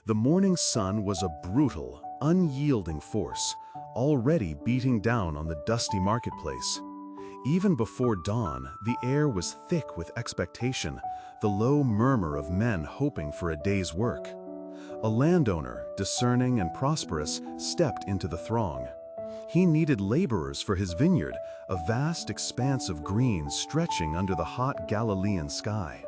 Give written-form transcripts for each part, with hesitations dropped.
The morning sun was a brutal, unyielding force, already beating down on the dusty marketplace. Even before dawn, the air was thick with expectation, the low murmur of men hoping for a day's work. A landowner, discerning and prosperous, stepped into the throng. He needed laborers for his vineyard, a vast expanse of green stretching under the hot Galilean sky.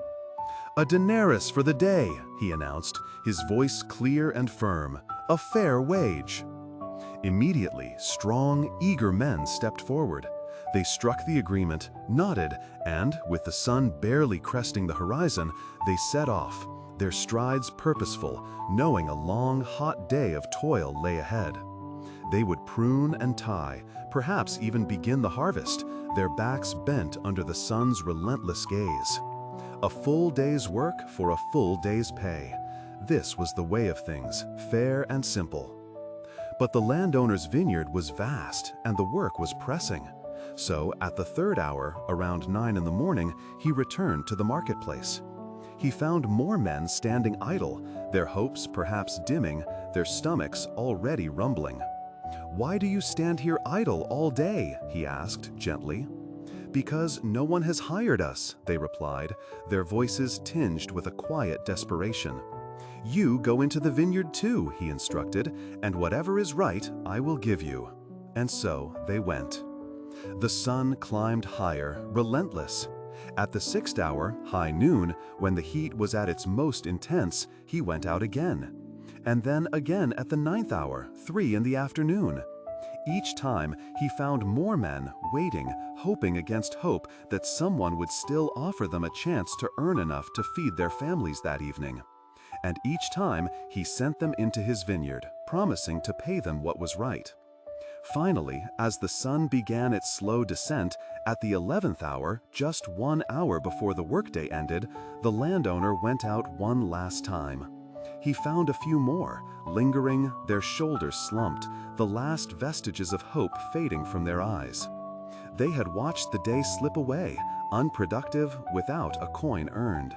"A denarius for the day," he announced, his voice clear and firm. "A fair wage." Immediately, strong, eager men stepped forward. They struck the agreement, nodded, and, with the sun barely cresting the horizon, they set off, their strides purposeful, knowing a long, hot day of toil lay ahead. They would prune and tie, perhaps even begin the harvest, their backs bent under the sun's relentless gaze. A full day's work for a full day's pay. This was the way of things, fair and simple. But the landowner's vineyard was vast, and the work was pressing. So, at the third hour, around 9 in the morning, he returned to the marketplace. He found more men standing idle, their hopes perhaps dimming, their stomachs already rumbling. "Why do you stand here idle all day?" he asked gently. "Because no one has hired us," they replied, their voices tinged with a quiet desperation. "You go into the vineyard too," he instructed, "and whatever is right, I will give you." And so they went. The sun climbed higher, relentless. At the 6th hour, high noon, when the heat was at its most intense, he went out again. And then again at the 9th hour, 3 in the afternoon. Each time, he found more men waiting, hoping against hope that someone would still offer them a chance to earn enough to feed their families that evening. And each time, he sent them into his vineyard, promising to pay them what was right. Finally, as the sun began its slow descent, at the 11th hour, just 1 hour before the workday ended, the landowner went out one last time. He found a few more, lingering, their shoulders slumped, the last vestiges of hope fading from their eyes. They had watched the day slip away, unproductive, without a coin earned.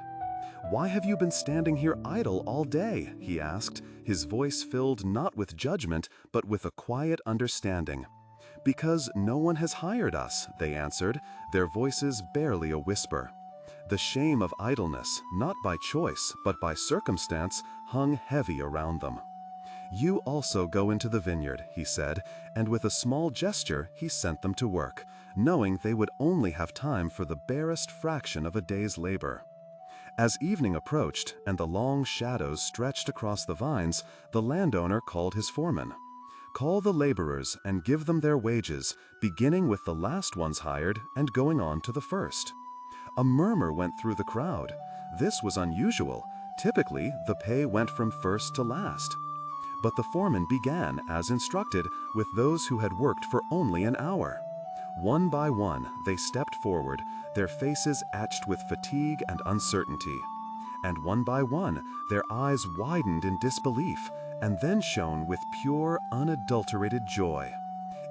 "Why have you been standing here idle all day?" he asked, his voice filled not with judgment, but with a quiet understanding. "Because no one has hired us," they answered, their voices barely a whisper. The shame of idleness, not by choice, but by circumstance, hung heavy around them. "You also go into the vineyard," he said, and with a small gesture he sent them to work, knowing they would only have time for the barest fraction of a day's labor. As evening approached and the long shadows stretched across the vines, the landowner called his foreman. "Call the laborers and give them their wages, beginning with the last ones hired and going on to the first." A murmur went through the crowd. This was unusual. Typically, the pay went from first to last. But the foreman began, as instructed, with those who had worked for only an hour. One by one, they stepped forward, their faces etched with fatigue and uncertainty. And one by one, their eyes widened in disbelief, and then shone with pure, unadulterated joy.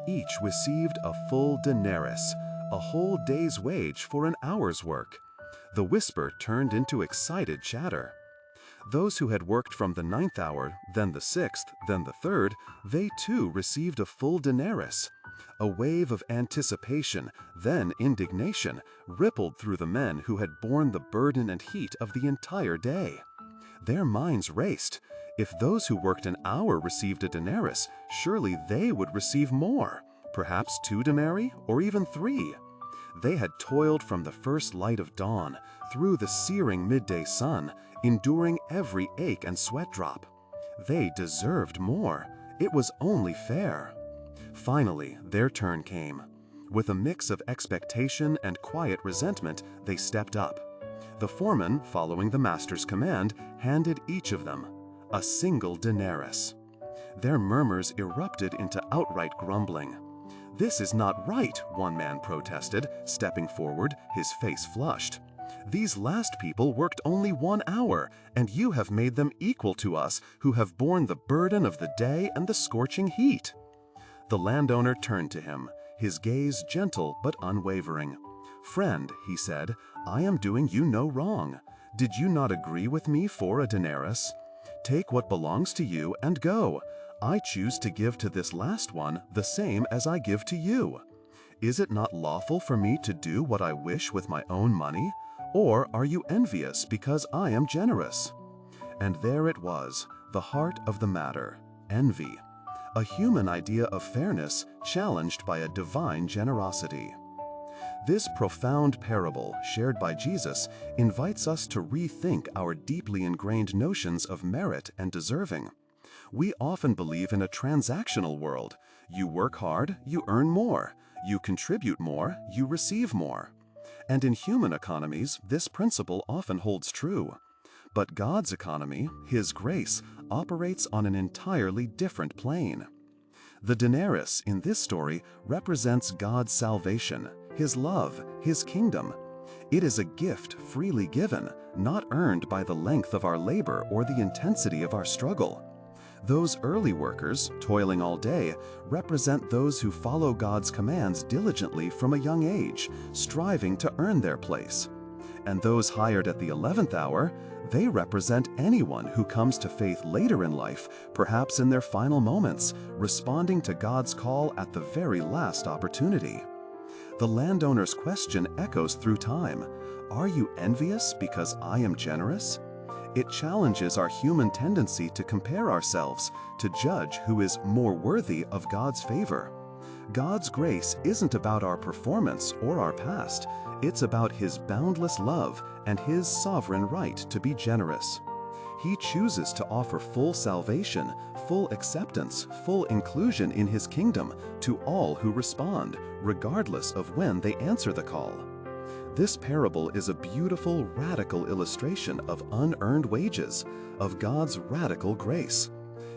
Each received a full denarius, a whole day's wage for an hour's work. The whisper turned into excited chatter. Those who had worked from the 9th hour, then the 6th, then the 3rd, they too received a full denarius. A wave of anticipation, then indignation, rippled through the men who had borne the burden and heat of the entire day. Their minds raced. If those who worked an hour received a denarius, surely they would receive more, perhaps 2 denarii, or even 3. They had toiled from the first light of dawn, through the searing midday sun, enduring every ache and sweat drop. They deserved more. It was only fair. Finally, their turn came. With a mix of expectation and quiet resentment, they stepped up. The foreman, following the master's command, handed each of them a single denarius. Their murmurs erupted into outright grumbling. "This is not right," one man protested, stepping forward, his face flushed. "These last people worked only 1 hour, and you have made them equal to us who have borne the burden of the day and the scorching heat." The landowner turned to him, his gaze gentle but unwavering. "Friend," he said, "I am doing you no wrong. Did you not agree with me for a denarius? Take what belongs to you and go. I choose to give to this last one the same as I give to you. Is it not lawful for me to do what I wish with my own money? Or are you envious because I am generous?" And there it was, the heart of the matter, envy. A human idea of fairness challenged by a divine generosity. This profound parable, shared by Jesus, invites us to rethink our deeply ingrained notions of merit and deserving. We often believe in a transactional world. You work hard, you earn more. You contribute more, you receive more. And in human economies, this principle often holds true. But God's economy, His grace, operates on an entirely different plane. The denarius in this story represents God's salvation, His love, His kingdom. It is a gift freely given, not earned by the length of our labor or the intensity of our struggle. Those early workers, toiling all day, represent those who follow God's commands diligently from a young age, striving to earn their place. And those hired at the 11th hour, they represent anyone who comes to faith later in life, perhaps in their final moments, responding to God's call at the very last opportunity. The landowner's question echoes through time. Are you envious because I am generous? It challenges our human tendency to compare ourselves, to judge who is more worthy of God's favor. God's grace isn't about our performance or our past. It's about His boundless love and His sovereign right to be generous. He chooses to offer full salvation, full acceptance, full inclusion in His kingdom to all who respond, regardless of when they answer the call. This parable is a beautiful, radical illustration of unearned wages, of God's radical grace.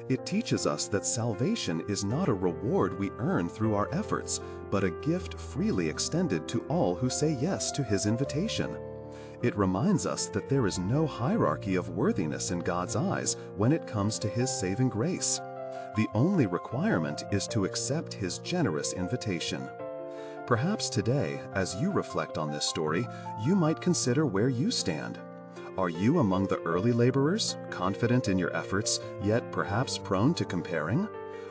It teaches us that salvation is not a reward we earn through our efforts, but a gift freely extended to all who say yes to His invitation. It reminds us that there is no hierarchy of worthiness in God's eyes when it comes to His saving grace. The only requirement is to accept His generous invitation. Perhaps today, as you reflect on this story, you might consider where you stand. Are you among the early laborers, confident in your efforts, yet perhaps prone to comparing?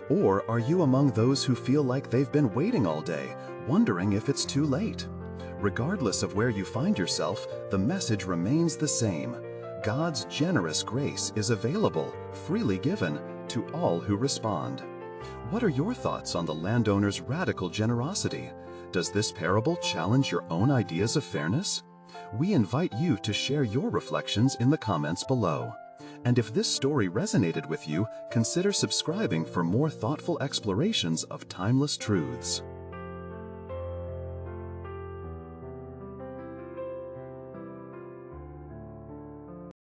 Or are you among those who feel like they've been waiting all day, wondering if it's too late? Regardless of where you find yourself, the message remains the same. God's generous grace is available, freely given, to all who respond. What are your thoughts on the landowner's radical generosity? Does this parable challenge your own ideas of fairness? We invite you to share your reflections in the comments below. And if this story resonated with you, consider subscribing for more thoughtful explorations of timeless truths.